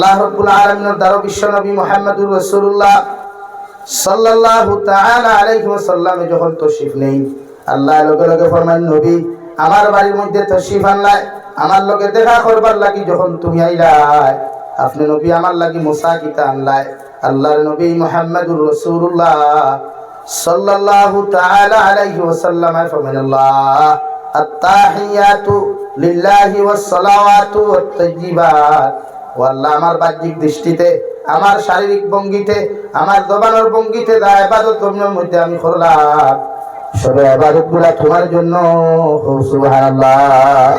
আল্লাহ রাব্বুল আলামিনের দ্বারা বিশ্ব নবী মুহাম্মদুর রাসূলুল্লাহ সাল্লাল্লাহু তাআলা আলাইহি ওয়াসাল্লাম যখন তশরিফ নেই, আল্লাহ লগে লগে ফরমান, নবী আমার বাড়ির মধ্যে তশরিফ আনলাই, আমার লগে দেখা করবার লাগি যখন তুমি আইলাই, আপনি নবী আমার লাগি মুসাকিতা আনলাই। আল্লাহর নবী মুহাম্মদুর রাসূলুল্লাহ সাল্লাল্লাহু তাআলা আলাইহি ওয়াসাল্লাম ফরমান, আল্লাহ আত-তাহিয়াতু লিল্লাহি ওয়াস সালাওয়াতু ওয়াত তাইয়্যিবাত। ও আল্লাহ, আমার বাহ্যিক দৃষ্টিতে, আমার শারীরিক ভঙ্গিতে, আমার জবানের ভঙ্গিতে যা ইবাদত তোমার মধ্যে আমি করলাম, সব ইবাদতগুলো তোমার জন্য। সুবহানাল্লাহ।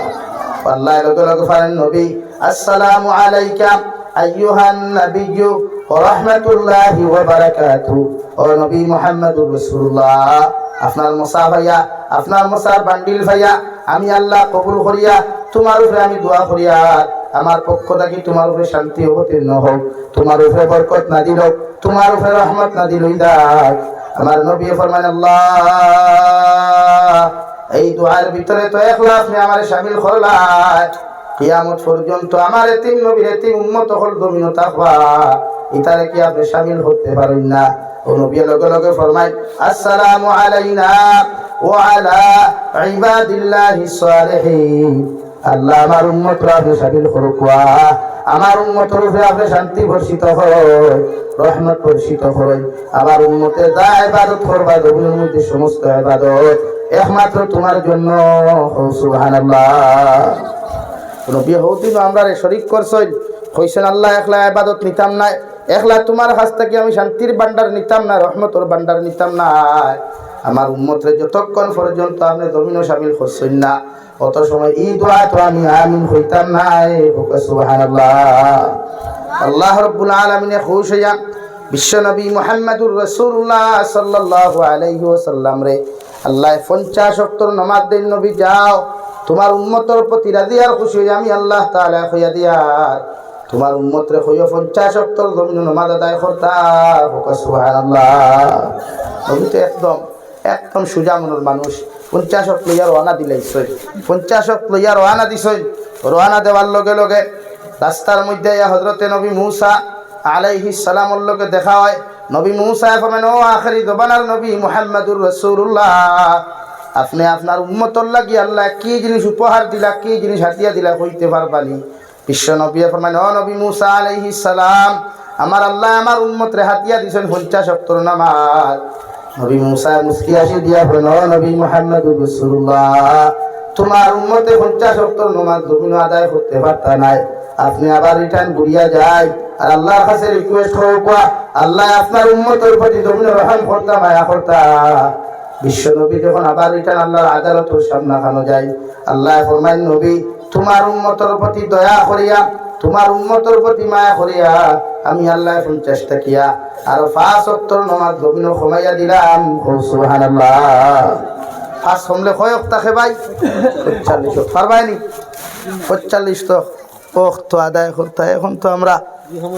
আল্লাহ লগে লগে ফারেন, নবী আসসালামু আলাইকা আইয়ুহান নাবিয়্যু ওয়া রাহমাতুল্লাহি ওয়া বারাকাতুহু। ও নবী মুহাম্মদুর রাসূলুল্লাহ, আপনার মুসাফ ভাইয়া, আপনার মুসার বান্ডিল ভাইয়া আমি আল্লাহ কবুল করিয়া তোমার উপরে আমি দোয়া করিয়া আমার পক্ষ থেকে তোমার উপরে শান্তি অবতীর্ণ হোক, তোমার উপরে বরকত নাযিল হোক, তোমার উপরে রহমত নাযিল হইদাক। আমার নবী ফরমান, আল্লাহ এই দোয়ার ভিতরে তো একলা আপনি আমারে শামিল করলাই, কিয়ামত পর্যন্ত আমার এতিম নবীর এতিম উম্মত হল জমিন তাকওয়া, ইতারে কি আপনি শামিল হতে পারেন না? ও নবী লগে লগে ফরমায়, আসসালামু আলাইনা ওয়া আলা ইবাদিল্লাহিস সালিহিন। আল্লাহ আমার উম্মতরা আপনি শামিল করুকা, আমার উম্মতের উপরে আপনি শান্তি বর্ষিত হয়, রহমত বর্ষিত হয়। আমার উম্মতে যা ইবাদত করবা, জমিনের মধ্যে সমস্ত ইবাদত একমাত্র তোমার জন্য। সুবহানাল্লাহ। নবী হউদিন আমরা শরীক করছই, কইছেন আল্লাহ একলা ইবাদত নিতাম না, একলা তোমার কাছ থেকে আমি শান্তির ভান্ডার নিতাম না, রহমতের ভান্ডার নিতাম না। আমার উম্মতরে যতক্ষণ পর্যন্ত আপনি জমিনও শামিল করছেন না, অত সময় এই দোয়া তো আমি আমিন হইতাম না। সুবহানাল্লাহ। আল্লাহ রাব্বুল আলামিনে খুশ হইয়া বিশ্ব নবী মুহাম্মদুর রাসূলুল্লাহ সাল্লাল্লাহু আলাইহি ওয়াসাল্লাম রে আল্লাহ 50 ওয়াক্ত নামাজ দেন, নবী যাও তোমার উম্মতের প্রতি রাজি আর খুশি হই আমি আল্লাহ তাআলা হইয়া দিয়া তোমার উম্মতরে হইয়া 50 ওয়াক্ত জমিন নামাজ আদায় করতা। সুবহানাল্লাহ। নবী তো একদম সুজা মনের মানুষ। 50 ওয়াক্ত লইয়া রওনা দিলাইছই, 50 ওয়াক্ত লইয়া রওনা দিছই। রওনা দেওয়ার লগে লগে রাস্তার মধ্যে হযরতে নবী মূসা আলাইহিস সালামের লগে দেখা হয়। নবী মূসা ফরমান, ও আখিরি জমানার নবী মুহাম্মদুর রাসূলুল্লাহ, আপনি আপনার উম্মতর লাগি আল্লাহ কি জিনিস উপহার দিলা, কি জিনিস হাতিয়া দিলা কইতে পারবানি? বিশ্ব নবী ফরমান, ও নবী মূসা আলাইহিস সালাম, আমার আল্লাহ আমার উম্মতরে হাতিয়া দিছেন 50 ওয়াক্ত নামাজ। নবী মূসা মুস্কি হাসি দিয়া বলেন, ও নবী মুহাম্মদুর রাসূলুল্লাহ, তোমার উম্মতে 50 ওয়াক্ত নামাজ জমিন আদায় করতে পারতা নাই, আপনি আবার রিটার্ন ঘুরিয়া যায় আর আল্লাহর কাছে রিকোয়েস্ট হোক, আল্লাহ আপনার উম্মতের প্রতি জমিনে রহম করতা, মায়া করতা। বিশ্ব নবী যখন আবার রিটার্ন আল্লাহর আদালতের সামনে খানো যায়, আল্লাহ ফরমায়, নবী তোমার উম্মতের প্রতি দয়া করিয়া, তোমার উম্মতের প্রতি মায়া করিয়া আমি আল্লাহ 50 টাকিয়া আর 5 ওয়াক্ত নামাজ জমিন কমাইয়া দিলাম। সুবহানাল্লাহ। 5 কমলে কয় ওয়াক্ত থাকে ভাই? 45 পারবাইনি? 45 তো ওয়াক্ত আদায় করতে। এখন তো আমরা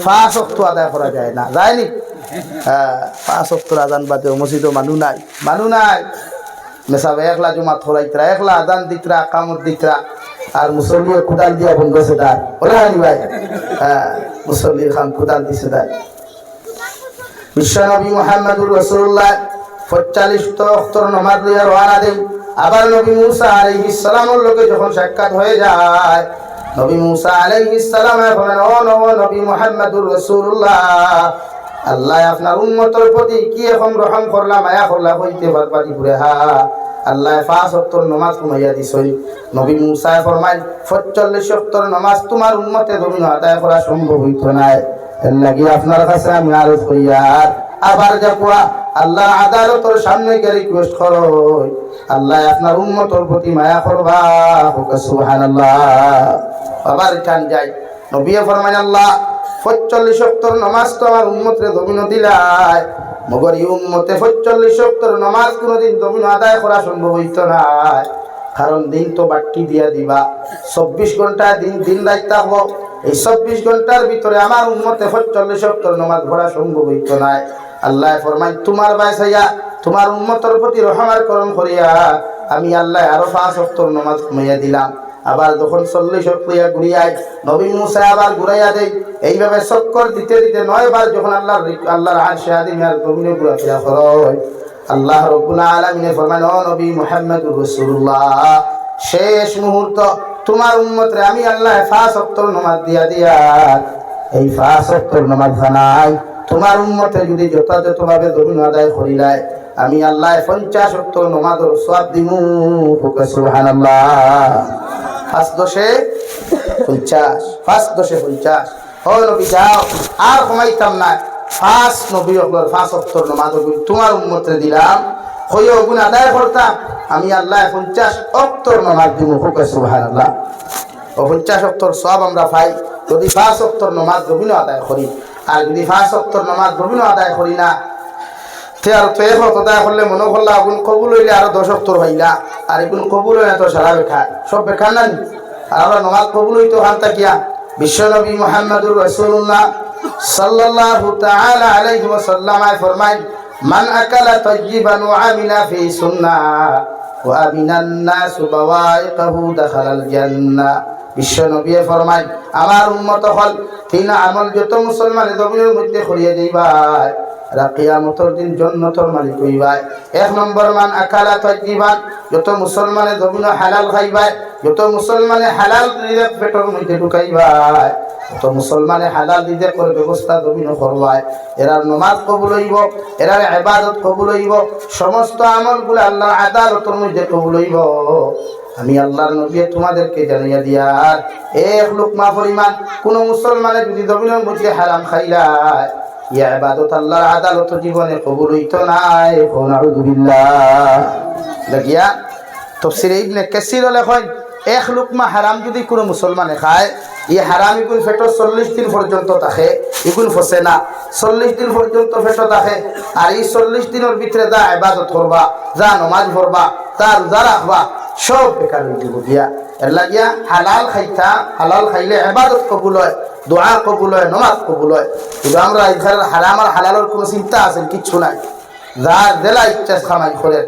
5 ওয়াক্ত আদায় করা যায় না, যায়নি? হ্যাঁ, 5 ওয়াক্তর আজান বাদে মসজিদও মানুষ নাই। মেসাবে একলা জুমা থরাইতরা, একলা আজান দিতরা, কামত দিতরা, আর মুসল্লির কুদাল দিয়া বন্ধ আছে তার, ওরা হানি ভাই। হ্যাঁ, মুসল্লির খান কুদাল দিছে তার। বিশ্ব নবী মুহাম্মদুর রাসূলুল্লাহ 45 ওয়াক্তর নামাজ লইয়া রওনা দেন। আবার নবী মূসা আলাইহিস সালামের লগে যখন সাক্ষাৎ হয়ে যায়, নবী মূসা আলাইহিস সালাম বলেন, ও নবী মুহাম্মদুর রাসূলুল্লাহ, আল্লাহ আপনার উম্মতের প্রতি কি এখন রহম করলা, মায়া করলা কইতে পারবানি পুরে? হা, আল্লাহ 5 ওয়াক্ত নামাজ কমাইয়া দিছই। নবী মূসা ফরমায়, 45 ওয়াক্ত নামাজ তোমার উম্মতে জমিন আদায় করা সম্ভব হইতো না, এর লাগি আপনার কাছে আমি আরজ করিয়া আবার যাকুয়া আল্লাহ আদালতের সামনে গিয়ে রিকোয়েস্ট করো, আল্লাহ আপনার উম্মতের প্রতি মায়া করবা। সুবহানাল্লাহ। আবার টান যায়, নবী ফরমায়, আল্লাহ 45 ওয়াক্ত নামাজ তো আমার উম্মতরে জমিন দিলাই, মগর এই উম্মতে 45 ওয়াক্ত নামাজ কোনদিন জমিন আদায় করা সম্ভব হইতো না, কারণ দিন তো বাট্টি দিয়া দিবা, 24 ঘন্টা দিন রাত থাকবো, এই 24 ঘন্টার ভিতরে আমার উম্মতে 45 ওয়াক্ত নামাজ পড়া সম্ভব হইতো না। আল্লাহ ফরমায়, তোমার বাইসাইয়া তোমার উম্মতের প্রতি রহমার করম করিয়া আমি আল্লাহ আরো 5 ওয়াক্ত নামাজ কমাইয়া দিলাম। আবার যখন 40 ওয়াক্ত ঘুরিয়ায় নবী মূসা আবার ঘুরাইয়া দেয়, এইভাবে চক্কর দিতে দিতে 9 বার যখন আল্লাহর আরশে আজিমের জমিনে ঘোরাফেরা করে, আল্লাহ রাব্বুল আলামিন ফরমান, ও নবী মুহাম্মদুর রাসূলুল্লাহ, শেষ মুহূর্ত তোমার উম্মতরে আমি আল্লাহ 5 ওয়াক্ত নামাজ দিয়া এই 5 ওয়াক্ত নামাজ জানাই, তোমার উম্মতে যদি যথাযথভাবে জমিন আদায় করিলায় আমি আল্লাহ 50 ওয়াক্ত নামাজের সওয়াব দিমু। সুবহানাল্লাহ। 5 দশে 50, 5 দশে 50। ও নবী যাও, আর কমাইতাম না, 5 নবী হকর 5 ওয়াক্ত নামাজ তোমার উম্মতে দিলাম, হইও গুণ আদায় করতাম আমি আল্লাহ 50 ওয়াক্ত নামাজ দিমু। সুবহানাল্লাহ। ও 50 ওয়াক্তর সওয়াব আমরা পাই যদি 5 ওয়াক্তর নামাজ জমিন আদায় করি। আর যদি 5 ওয়াক্তর নামাজ জমিন আদায় করি না, তে আর তো এক ওয়াক্ত আদায় করলে মনে করলা আগুন কবুল হইলে আরো 10 ওয়াক্তর হইলা, আর এগুন কবুল হয় না তো সারা বেকার, সব বেকার না নি? আর আমরা নামাজ কবুল হইতো হান্তা কিয়া বিশ্বনবী মুহাম্মদুর রাসূলুল্লাহ সাল্লাল্লাহু তাআলা আলাইহি ওয়াসাল্লাম ফরমায়, মান আকালা তাইয়িবান ওয়া আমিলা ফি সুন্নাহ ওয়া আমিনান নাস বাওয়াইকাহু দাখালাল জান্নাহ। বিশ্বনবী ফরমায়, আমার উম্মত হল 3 আমল যত মুসলমানের জমিনের মধ্যে করিয়ে দিবাই এরা কিয়ামতের দিন জান্নাতের মালিক হইবাই। 1 নম্বর, মান আকালা তাইয়িবান, যত মুসলমানের জমিনে হালাল খাইবাই, যত মুসলমানে হালাল রিজিক পেটের মধ্যে ঢুকাইবাই, তো মুসলমানে হালাল রিজিকের ব্যবস্থা জমিনে করবাই, এরা নামাজ কবুল হইব, এরা ইবাদত কবুল হইব, সমস্ত আমলগুলো আল্লাহর আদালতের মধ্যে কবুল হইব। আমি আল্লাহর নবী তোমাদেরকে জানিয়ে দিয়ার 1 লুকমা পরিমাণ কোন মুসলমানে যদি জমিনের মধ্যে হারাম খাইলায় ইয়া ইবাদত আল্লাহর আদালত জীবনে কবুল হইতো না। নাউযুবিল্লাহ। দেখিয়া তাফসীরে ইবনে কাসীর লেখেন, 1 লুকমা হারাম যদি কোন মুসলমানে খায়, এই হারাম ইগুন ফেটো 40 দিন পর্যন্ত থাকে, ইগুন ফসে না, 40 দিন পর্যন্ত ফেটো থাকে। আর এই 40 দিনের ভিতরে যা ইবাদত করবা, যা নামাজ পড়বা, যা রোজা রাখবা, সব বেকার হয়ে যাব। দিয়া এর লাগিয়া হালাল খাইতা, হালাল খাইলে ইবাদত কবুল হয়, দোয়া কবুল হয়, নামাজ কবুল হয়। কিন্তু আমরা এখানে হারাম আর হালালের কোনো চিন্তা আছে কিচ্ছু নাই, যার দেলা ইচ্ছা খামাই করে,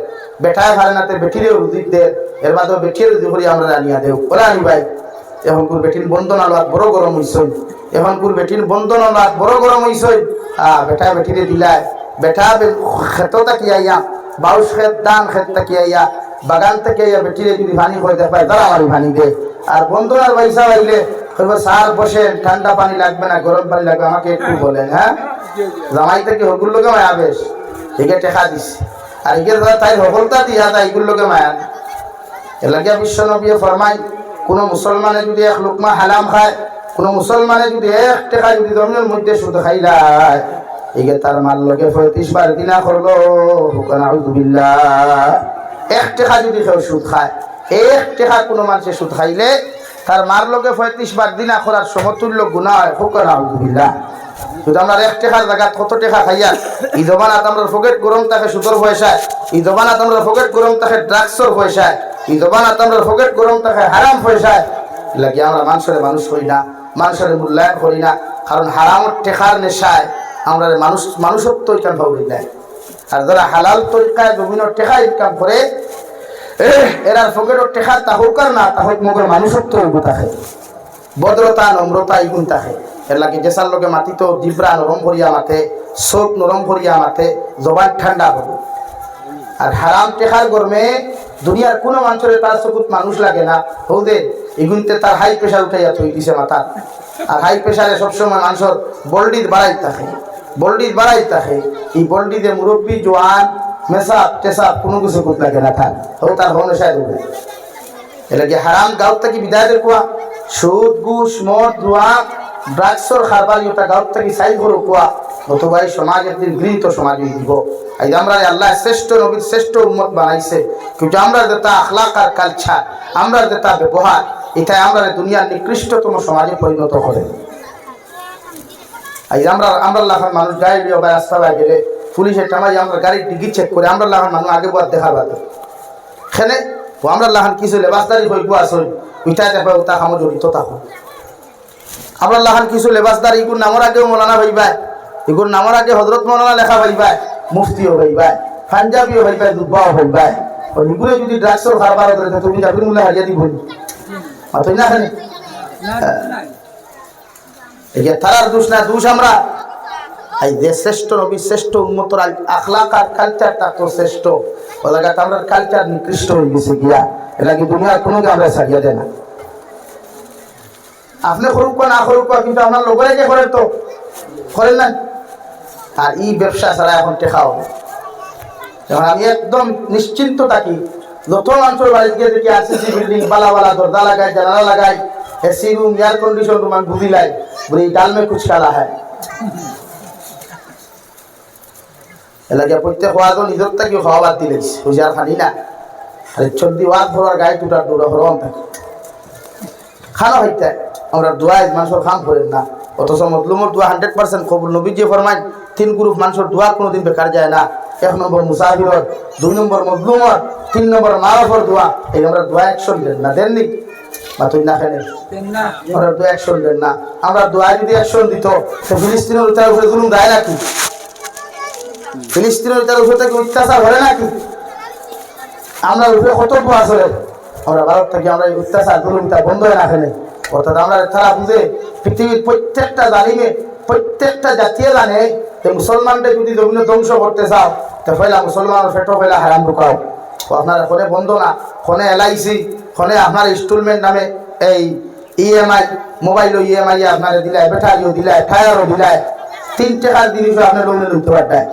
বেটায় ভারে নাতে বেটিরে রুজি দে, এর বাদেও বেটির রুজি করি আমরা আনিয়া দেও, ওরা আনি ভাই। এখন কুর বেটির বন্ধন আলাদ বড় গরম হইছই, এখন কুর বেটির বন্ধন আলাদ বড় গরম হইছই। বেটা বেটিরে দিলায়, বেটা খেত তাকি আইয়া, বাউস খেত দান খেত তাকি আইয়া, বাগান থেকে আইয়া বেটিরে যদি ভানি করে দেখায় তারা আমারই ভানি দে। আর বন্ধন আর পয়সা পাইলে সার বসে, ঠান্ডা পানি লাগবে না গরম পানি লাগবে আমাকে একটু বলেন। হ্যাঁ, জামাই থেকে হগুর লোকে মায়া বেশ, একে টেকা দিস, আর একে তাই সফলতা দিয়া যায় এগুলো লোকে মায়া। এলাকা বিশ্ব নবী ফরমাই, কোন মুসলমানে যদি 1 লুকমা হারাম খায়, কোন মুসলমানে যদি 1 টাকা যদি জমিনের মধ্যে সুদ খাইলায়, একে তার মাল লোকে 35 বার দিনা করলো। নাউযুবিল্লাহ। 1 টাকা যদি কেউ সুদ খায়, 1 টাকা কোনো মানুষের সুদ খাইলে তার মার লোকে 35 বার দিনা করার সমতুল্য গুনাহ হয়। নাউযুবিল্লাহ। যদি আমরা 1 টাকার জায়গা কত টাকা খাইয়া, এই জমানাত আমরা পকেট গরম থাকে সুদর পয়সায়, এই জমানাত আমরা পকেট গরম থাকে ড্রাগসর পয়সায়, এই জমানাত আমরা পকেট গরম থাকে হারাম পয়সায়। লাগে আমরা মানুষের মানুষ হই না, মানুষের মূল্যায়ন করি না, কারণ হারামের টেকার নেশায় আমরা মানুষত্ব ইনকাম পাবি না। আর যারা হালাল তরিকায় বিভিন্ন টেকা ইনকাম করে, এরার পকেটের টেকা তা হোক আর না তা হোক, মগের মানুষত্ব থাকে, ভদ্রতা নম্রতা ইগুণ থাকে। এর লাগে যেসার লোকে মাতি তো দিব্রা নরম করিয়া মাথে, চোখ নরম করিয়া মাথে, জবান ঠান্ডা করবে। আর হারাম টেকার গরমে দুনিয়ার কোনো মানুষের তার চকুত মানুষ লাগে না, হৌদে এগুনতে তার হাই প্রেশার উঠাইয়া থই দিছে মাথা। আর হাই প্রেশারে সবসময় মানুষের বল্ডির বাড়াই থাকে, বল্ডির বাড়াই থাকে। এই বল্ডিতে মুরব্বী জোয়ান মেসাব টেসাব কোনো কিছু কুত লাগে না থাক, হো তার হনসায় দেবে। এটা কি হারাম গাঁত থেকে বিদায় দেখুয়া, সুদ ঘুষ মদ জুয়া ড্রাগসর খারবালি ওটা গাঁত থেকে সাই করে কুয়া, অথবা এই সমাজ একদিন গৃহীত সমাজ দিব। এই আমরা আল্লাহ শ্রেষ্ঠ নবীর শ্রেষ্ঠ উম্মত বানাইছে, কিন্তু আমরা যেটা আখলাক আর কালচার, আমরা যেটা ব্যবহার, এটাই আমরা দুনিয়ার নিকৃষ্টতম সমাজে পরিণত করে। এই আমরা লাখান মানুষ গাড়ি বা রাস্তা বাই গেলে পুলিশের টামাই আমরা গাড়ির টিকিট চেক করে, আমরা লাখান মানুষ আগে বার দেখার বাদে এখানে আমরা লাখান কিছু লেবাসদারি হইব আসল উঠাই দেখো তা খামো জড়িত থাকো। আমরা লাখান কিছু লেবাসদারি এগুলো নামর আগেও মৌলানা ভাইবাই, এগুলো নামর আগে হজরত মৌলানা লেখা ভাইবাই, মুফতিও ভাইবাই, পাঞ্জাবিও ভাইবাই, দুব্বাও ভাইবাই। এগুলো যদি ড্রাগসর খারবার করে তুমি যাবি মূল্য হারিয়ে দিব মাথই না খানি। এই তারার দোষ না, দোষ আমরা। এই যে শ্রেষ্ঠ নবী, শ্রেষ্ঠ উম্মতর আখলাক আর কালচারটা তো শ্রেষ্ঠ, ও লাগাতে আমরা কালচার নিকৃষ্ট হয়ে গেছে গিয়া, এটা কি দুনিয়ার কোনো আমরা ছাড়িয়ে দেয় না। আপনি করুক না করুক, কিন্তু আপনার লোকেরা যে করেন তো করেন না। আর এই ব্যবসা ছাড়া এখন টেকা হবে। যেমন আমি একদম নিশ্চিন্ত থাকি, যত মানুষের বাড়িতে গিয়ে দেখি আরসিসি বিল্ডিং, বালা বালা দরজা লাগায়, জানালা লাগায়, AC room, air condition room, আমি বুঝি লাই বলি ডাল মে কুছ কালা হয়। এলাকা প্রত্যেক ওয়াজ নিজের থেকে খাওয়া বাদ দিলে বুঝি আর খানি না। আর চর্দি ওয়াজ ভরার গায়ে টুটার দৌড়া হরম থাকে খানা হইতে আমরা দোয়াই মানুষের খাম করেন না। অথচ মজলুমর দোয়া 100% কবুল। নবী যে ফরমায় 3 গ্রুপ মানুষের দোয়া কোনোদিন বেকার যায় না। 1 নম্বর মুসাফিরর, 2 নম্বর মজলুমর, 3 নম্বর মারফর দোয়া। এই আমরা দোয়া 100 দেন না, দেননি বা তুই না খেলে আমরা দোয়া 100 দেন না। আমরা দোয়া যদি 100 দিত তো ফিলিস্তিনের তার উপরে জুলুম দেয় নাকি? ফিলিস্তিনের তার উপরে থেকে অত্যাচার হয় নাকি? আমরা উপরে কত দোয়া চলে, আমরা ভারত থেকে আমরা অত্যাচার জুলুমটা বন্ধ হয় না খেলে। অর্থাৎ আমরা তারা বুঝে পৃথিবীর প্রত্যেকটা জালিমে, প্রত্যেকটা জাতীয় জানে যে মুসলমানদের যদি জমিনে ধ্বংস করতে চাও তো পয়লা মুসলমানের ফেটো পয়লা হারাম ঢুকাও। আপনার ফোনে বন্ধ না, ফোনে LIC, ফোনে আপনার ইনস্টলমেন্ট নামে এই EMI, মোবাইলও EMI আপনার দিলায়, ব্যাটারিও দিলায়, টায়ারও দিলায়, 3 টাকার জিনিসও আপনার লোনে লইতে পারতায়।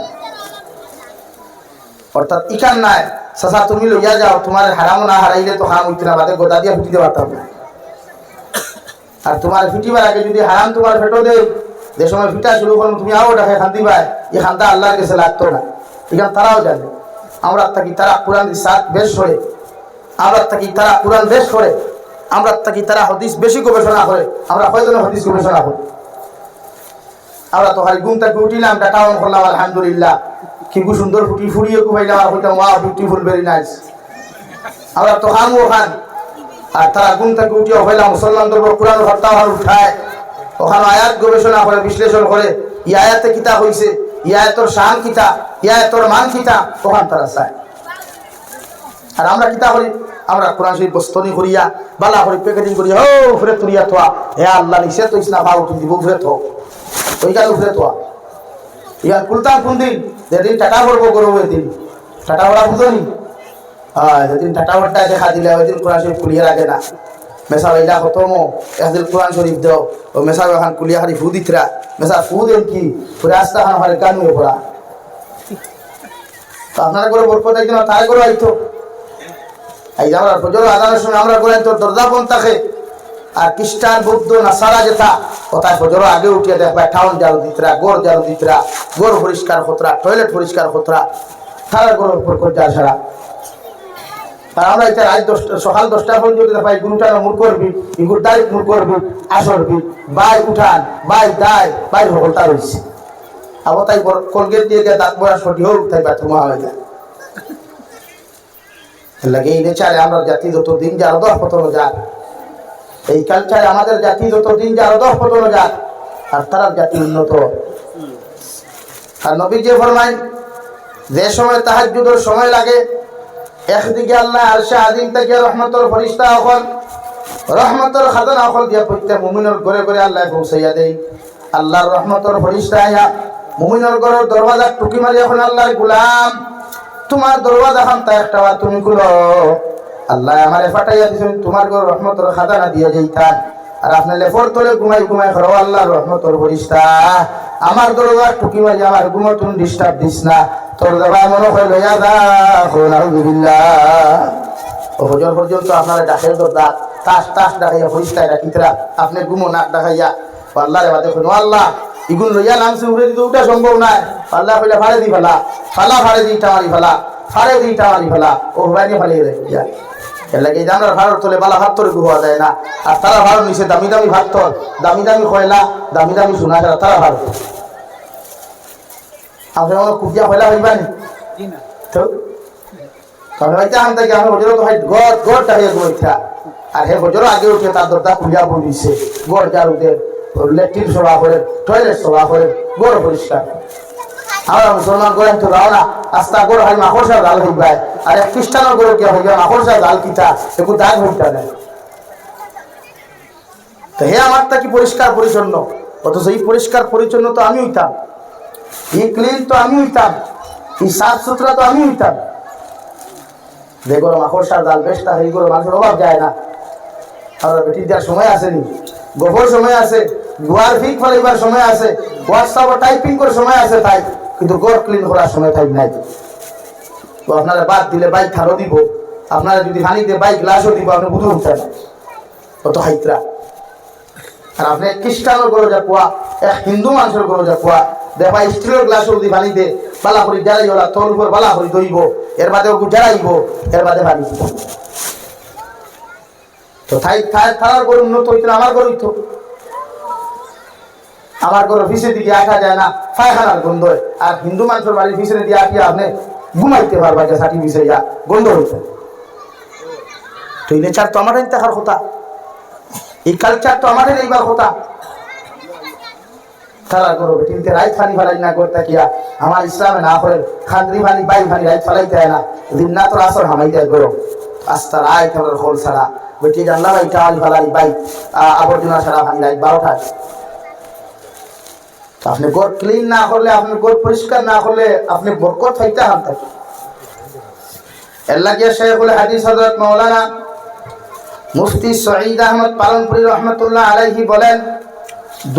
অর্থাৎ ইকান নাই চাচা তুমি লইয়া যাও, তোমার হারামও না হারাইলে তো হারাম হইতে না, বাদে গোদা দিয়ে ফুটিতে পারতাম না। আর তোমার ফিটিবার আগে যদি হারাম তোমার ফেটো দে, যে সময় ফিটা শুরু করুন তুমি আও ডাকে খান্দি পায়, এই খান্দা আল্লাহর কাছে লাগতো না। এখানে তারাও জানে আমরা থাকি তারা কোরআন সাত বেশ করে, আমরা থাকি তারা কোরআন বেশ করে, আমরা থাকি তারা হাদিস বেশি গবেষণা করে। আমরা কয়জন হাদিস গবেষণা করি? আমরা তো খালি ঘুম থেকে উঠিলাম, ডাটা অন করলাম, আলহামদুলিল্লাহ কি সুন্দর ফুটি ফুড়িয়ে কুমাইলাম, আর বলতাম ওয়াও বিউটিফুল, ভেরি নাইস। আমরা তো খান ও খান। আর তারা ঘুম থেকে উঠিয়ে হইলাম মুসলমানদের কোরআন হত্যা উঠায়, ওখানে আয়াত গবেষণা করে, বিশ্লেষণ করে, ই আয়াতে কিতা হয়েছে, ই আয়াতর শান কিতা, ই আয়াতর মান কিতা, ওখান তারা চায়। আর আমরা কিতা করি? আমরা কোরআন শরীফ বস্তনি করিয়া বালা করি প্যাকেটিং করিয়া ও ফেরে তুলিয়া থোয়া, হে আল্লাহ নিষেধ হইস না, ভাও তুমি দিব ফেরে থো, ওই গাল ফেরে থোয়া। ইয়ার কুলতাম কোন দিন, যেদিন টাকা ভরবো করবো, এদিন টাকা ভরা বুঝনি। হ্যাঁ, যেদিন টাকা ভরটায় দেখা দিলে ওই দিন কোরআন শরীফ কুলিয়ে রাখে না। মেসা ইলা খতম, একদিন কোরআন শরীফ দেও, ও মেসা এখন কুলিয়া হারি ফু দিতরা, মেসা ফু দেন কি পুরে আস্তা খান হারে কান হয়ে পড়া। তো আপনারা করে বরকত একদিন তাই করে আইতো, এই যে আমরা ফজর আজানের সময় আমরা করে তো দরজা বন্ধ থাকে। আর খ্রিস্টান, বৌদ্ধ, নাসারা যেটা কোথায় ফজর আগে উঠিয়ে দেখবা টাউন জারু দিতরা, গোর জারু দিতরা, গোর পরিষ্কার খতরা, টয়লেট পরিষ্কার খতরা, তারা গোর উপর করে যা ছাড়া। আর আমরা এটা রাত 10টা সকাল 10টা পর্যন্ত পাই গুরুটা মুর করবি, ইগুর তারিখ মুর করবি, আসরবি, বাই উঠান, বাই দায়, বাই হলতা রয়েছে। আবার তাই কলগেট দিয়ে দাঁত বড়া সটি হোক, তাই বাথরুমা হয়ে যায়। লাগে এই নেচারে আমরা জাতি যত দিন যা অধঃ পতন যাক, এই কালচারে আমাদের জাতি যত দিন যা অধঃ পতন যাক, আর তারা জাতি উন্নত। আর নবী যে ফরমায় যে সময় তাহাজ্জুদের সময় লাগে, একদিকে আল্লাহ আরশে আজিম থেকে রহমতের ফেরেশতা হল, রহমতের খাজানা হল দিয়া প্রত্যেক মুমিনের ঘরে ঘরে আল্লাহ পৌঁছাইয়া দেয়। আল্লাহর রহমতের ফেরেশতা আয়া মুমিনের ঘরের দরওয়াজা টুকি মারি, এখন আল্লাহর গোলাম তোমার দরওয়াজা খান তা একটা তুমি খুলো, আল্লাহ আমারে ফাটাইয়া দিছেন তোমার ঘর রহমতের খাজানা দিয়া যাইতাম। আর আপনি লেফর তোলে ঘুমাই ঘুমাই করো, আল্লাহর রহমতের ফেরেশতা আমার দরওয়াজা টুকি মারি আমার ঘুমো তুমি ডিস্টার্ব দিস না, তোর দরওয়াজা মনে হয় লইয়া দাও। নাউযুবিল্লাহ। ও হজর পর্যন্ত আপনারা ডাকের দরজা তাস তাস ডাকাইয়া ফেরেশতা ডাকিতরা, আপনি ঘুমো নাক ডাকাইয়া আল্লাহরে বাদে শুনো আল্লাহ ইগুন লইয়া নামছে উড়ে দিতে ওটা সম্ভব নয়। আল্লাহ কইলা ফাড়ে দি ফেলা, ফালা ফাড়ে দি টামারি ফেলা, ফাড়ে দি টামারি ফেলা, ও বাইরে ফালিয়ে দেয়। এর লাগে আমরা ভাড়ার তোলে বালা ভাত তোরে গুহা যায় না। আর তারা ভাড়া নিছে দামি দামি ভাত তোর, দামি দামি কয়লা, দামি দামি সোনা, তারা ভাড়া আপনি আমার কুপিয়া কয়লা হইবানি তো তবে হয়তো আম থেকে আমি হজরত হয় গড় গড়টা হয়ে গড়া। আর হে হজর আগে উঠে তার দরজা খুলিয়া বলিছে, গড় জারুদের ল্যাট্রিন সভা করে, টয়লেট সভা করে, গড় পরিষ্কার। আমরা মুসলমান করেন তো রাও না, আস্তা গড় হয় মাকড়সা জাল হইবাই। আর এক খ্রিস্টানের গড়ে কে হইবা মাকড়সা জাল কিতা একটু দাগ হইতা নেই। তো হে আমার তা কি পরিষ্কার পরিচ্ছন্ন, অথচ এই পরিষ্কার পরিচ্ছন্ন তো আমি হইতাম, এই ক্লিন তো আমি হইতাম, এই সাফ সুতরা তো আমি হইতাম। দেখো মাকড়সার জাল বেশটা এই করে মানুষের অভাব যায় না। আর বেটি দেওয়ার সময় আসেনি, গোবর সময় আছে, দুয়ার ফিক ফেলাইবার সময় আছে, হোয়াটসঅ্যাপে টাইপিং করার সময় আছে, তাই কিন্তু ঘর ক্লিন করার সময় তাই নাই। তো আপনারা বাদ দিলে বাইক খারো দিব, আপনারা যদি পানিতে বাইক গ্লাসও দিব, আপনি বুঝে উঠতেন কত হাইত্রা। আর আপনি খ্রিস্টানের গরো যা পোয়া, এক হিন্দু মানুষের গরো যা পোয়া, দেখবা স্টিলের গ্লাসও যদি পানিতে বালা করি জ্বালাই ওরা তোর উপর বালা করি দইব, এর বাদে ওকে জ্বালাইব, এর বাদে পানি দিব। তো থালার গরু উন্নত হইতো না, আমার গরু হইতো। আমার গরু পিছিয়ে দিকে আসা যায় না, পায়খানার গন্ধ। আর হিন্দু মানুষের বাড়ির পিছনে দিয়ে আসিয়া আপনি ঘুমাইতে পারবা, ষাটি পিছিয়ে যা গন্ধ হইতো। তো এই নেচার তো আমার দেখার কথা, এই কালচার তো আমাদের এইবার কথা। তারা করো বেটিনতে রাইত ফানি ফালাই না করতে কিয়া আমার ইসলামে না করে খান্দ্রি ফানি বাই ফানি রাইত ফালাইতে হয় না, দিন না তোর আসর হামাই দেয় করো আস্তা রায় তোমার খোল ছাড়া বেটি জানলা ভাই টাল ফালাই বাই আবর্জনা ছাড়া ফানি রাইত 12টায়। আপনি গোর ক্লিন না করলে, আপনি গোর পরিষ্কার না করলে আপনি বরকত হইতে হাম থাকি। আল্লাহ কে শেখুল হাদিস হযরত মাওলানা মুফতি সঈদ আহমদ পালনপুরি রহমতুল্লাহ আলাইহি বলেন,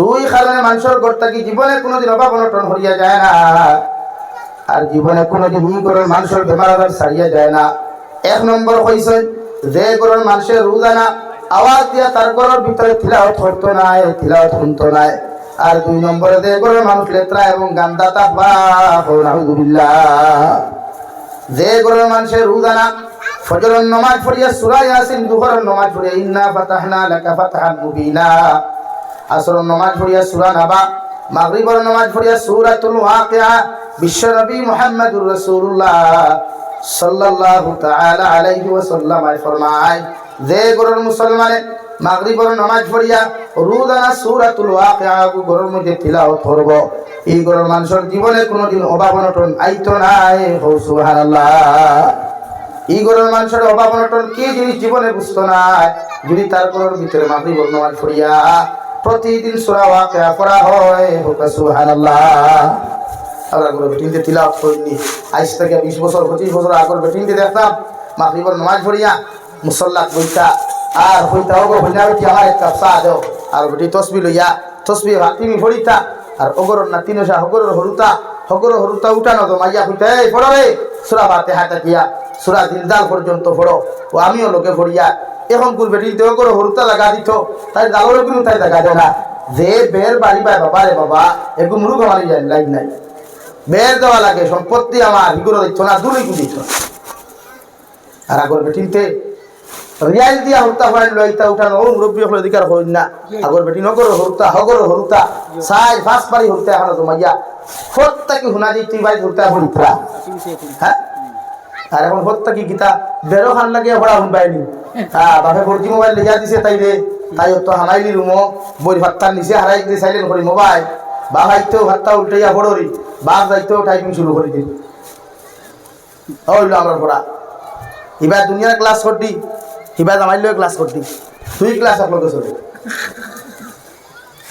দুই কারণে মানুষের ঘরটা কি জীবনে কোনোদিন অভাব অনটন হইয়া যায় না, আর জীবনে কোনোদিন ই করে মানুষের বেমার আজার ছাড়িয়া যায় না। এক নম্বর হইছে যে ঘরের মানুষের রোজানা আওয়াজ দিয়া তার ঘরের ভিতরে তিলাওয়াত হইতো না, তিলাওয়াত শুনতো না। আর দুই নম্বরে যে ঘরের মানুষ লেত্রা এবং গান্দা তাকবা, নাউযুবিল্লাহ। যে ঘরের মানুষের রোজানা ফজরের নামাজ পড়িয়া সূরা ইয়াসিন, দুহরের নামাজ পড়িয়া ইন্না ফাতাহনা লাকা ফাতহান মুবিনা, আসরের নামাজ পড়িয়া সূরা নাবা, মাগরিবের নামাজ পড়িয়া সূরাতুল ওয়াকিয়া, বিশ্বনবী মুহাম্মদুর রাসূলুল্লাহ সাল্লাল্লাহু তাআলা আলাইহি ওয়াসাল্লাম ফরমায়, যে ঘরের মুসলমানে মাগরিবের নামাজ পড়িয়া রোজানা সূরাতুল ওয়াকিয়া ঘরের মধ্যে তিলাওয়াত করব, এই ঘরের মানুষের জীবনে কোনোদিন অভাব অনটন আইতো না। সুবহানাল্লাহ। এই ঘরের মানুষের অভাব অনটন কি জিনিস জীবনে বুঝতো না, যদি তার ঘরের ভিতরে মাগরিবের নামাজ পড়িয়া প্রতিদিন সূরা ওয়াকিয়া পড়া হয়। সুবহানাল্লাহ। আমরা ঘরে বেটিনতে তিলাওয়াত করিনি, আজ থেকে 20 বছর 25 বছর আগের বেটিনতে দেখতাম মাগরিবের নামাজ পড়িয়া মুসল্লাত বইতা, আর হইতা ওগো হইনা বেটি আমার এক কাপ চা দাও, আর বেটি তসবিহ লইয়া তসবিহ হাতিমি পড়িতা, আর ওগরের না তিনশা হগরের হরুতা উঠানো তো মাইয়া হইতা, এই পড়ো রে সূরা ফাতিহা দিয়া সূরা জিলজাল পর্যন্ত পড়ো। ও আমিও লোকে পড়িয়া এখন কুল বেটিতে ওগর হরুতা লাগা দিত, তাই দালোর কিন্তু তাই লাগা দেয় না। যে বের বাড়ি পায় বাবা রে বাবা, একটু মুরুখ মারি যায় লাইন নাই, বের দেওয়া লাগে, সম্পত্তি আমার এগুলো দিচ্ছ না, দূরে দিচ্ছ। আর আগর বেটিতে রিয়াল দিয়া হরতা ফাইন লইতা উঠানো ও মুরব্বী হল অধিকার হইন না। আগর বেটি নগর হরতা সাই ফাঁস পারি হরতে এখন তোমাইয়া হত্যা কি হুনা দিই তুই ভাই হরতে হরিত্রা। হ্যাঁ, আর এখন হত্যা কি গীতা বেরো খান লাগিয়া ভরা হুন পাইনি। হ্যাঁ, বাপে ভর্তি মোবাইল লিয়া দিছে তাই রে, তাই তো হামাইলি রুমো বই ভাত্তার নিচে হারাই দিয়ে সাইলেন্ট করি মোবাইল, বা ভাইতেও ভাত্তা উল্টাইয়া ভরি, বাঘ যাইতেও টাইপিং শুরু করে দিই। হইল আমার পড়া এবার দুনিয়ার ক্লাস করতি, এবার আমাইলেও ক্লাস করতি, তুই ক্লাস আপনাকে চলে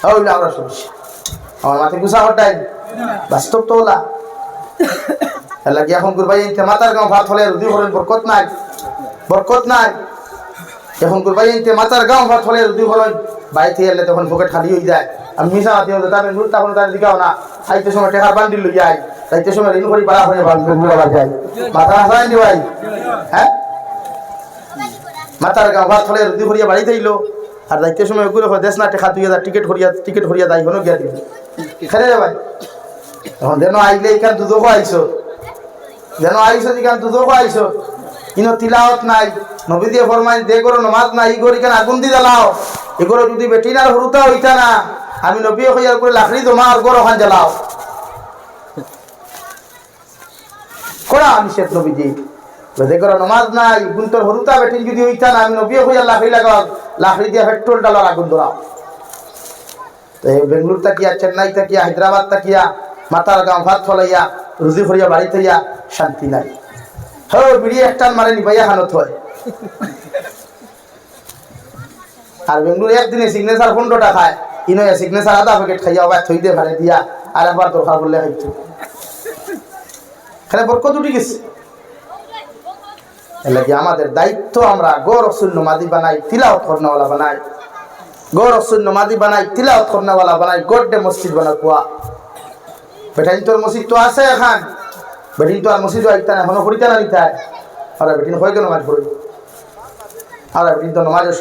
হইল আমরা সমস্যা। আমার মাথায় গুছা হটাই বাস্তব তো ওলা এলাকি এখন করবাই মাতার গাঁও ভাত হলে রুদি হলেন বরকত নাই, বরকত নাই। এখন করবাই মাতার গাঁও ভাত হলে রুদি হলেন বাড়িতে এলে তখন পকেট খালি হয়ে যায়। আমি মিশা মাতি হলে তার তখন তার দিকাও না, খাইতে সময় টেকার বান্ডিল লই যায়, খাইতে সময় ঋণ করি পাড়া হয়ে যায় মাথা হাসাই দি ভাই। হ্যাঁ, মাতার গাঁও ভাত হলে রুদি ভরিয়া বাড়িতে এলো, আর যাইতে সময় ওগুলো দেশ না টেকা 2000 টিকিট হরিয়া যাই হলো গিয়া দিবি খেলে রে ভাই। এখন যেন আইলে এখান দুধও আইসো, যেন আইসো এখান দুধও আইসো, কিন্তু তিলাওয়াত নাই। নবী দিয়ে ফরমাই দে করো নমাজ নাই, ই করি কেন আগুন দি জ্বালাও, এগুলো যদি বেটিনার হরুতা হইতা না, আমি নবী হইয়ার করে লাকড়ি জমা আর গরো খান জ্বালাও করা নিষেধ নবীজি। দেখো নমাজ নাই গুন্তর হরুতা বেটিন যদি হইতা না, আমি নবী হইয়ার লাকড়ি লাগাও, লাকড়ি দিয়ে পেট্রোল ডালার আগুন ধরাও। তো বেঙ্গলোর তাকিয়া, চেন্নাই তাকিয়া, হায়দ্রাবাদ তাকিয়া, মাতার গাঁও ভাত ফলাইয়া রুজি ভরিয়া বাড়ি থইয়া শান্তি নাই। হ্যাঁ, বিড়ি একটান মারে নিবাইয়া হানত হয়। আর বেঙ্গলোর একদিনে সিগনেচার 15টা খায়, ইনয়া সিগনেচার আধা প্যাকেট খাইয়া আবার থই দিয়ে ভাড়ে দিয়া আর একবার দরকার বললে খাইতো এখানে বরকত উঠে গেছে। এর লাগি আমাদের দায়িত্ব আমরা গড় রসুল নমাজি বানাই, তিলাওয়াত করনেওয়ালা বানাই, গড় রসুল নমাজি বানাই, তিলাওয়াত করনেওয়ালা বানাই, গড়ে মসজিদ বানা কুয়া। বেটাইন তোর মসজিদ তো আছে এখন, বেটিন তো আর মসজিদ আইতা না এখনো করিতা না নিতা আর বেটিন হয়ে গেল নামাজ পড়ি আর বেটিন তো নামাজের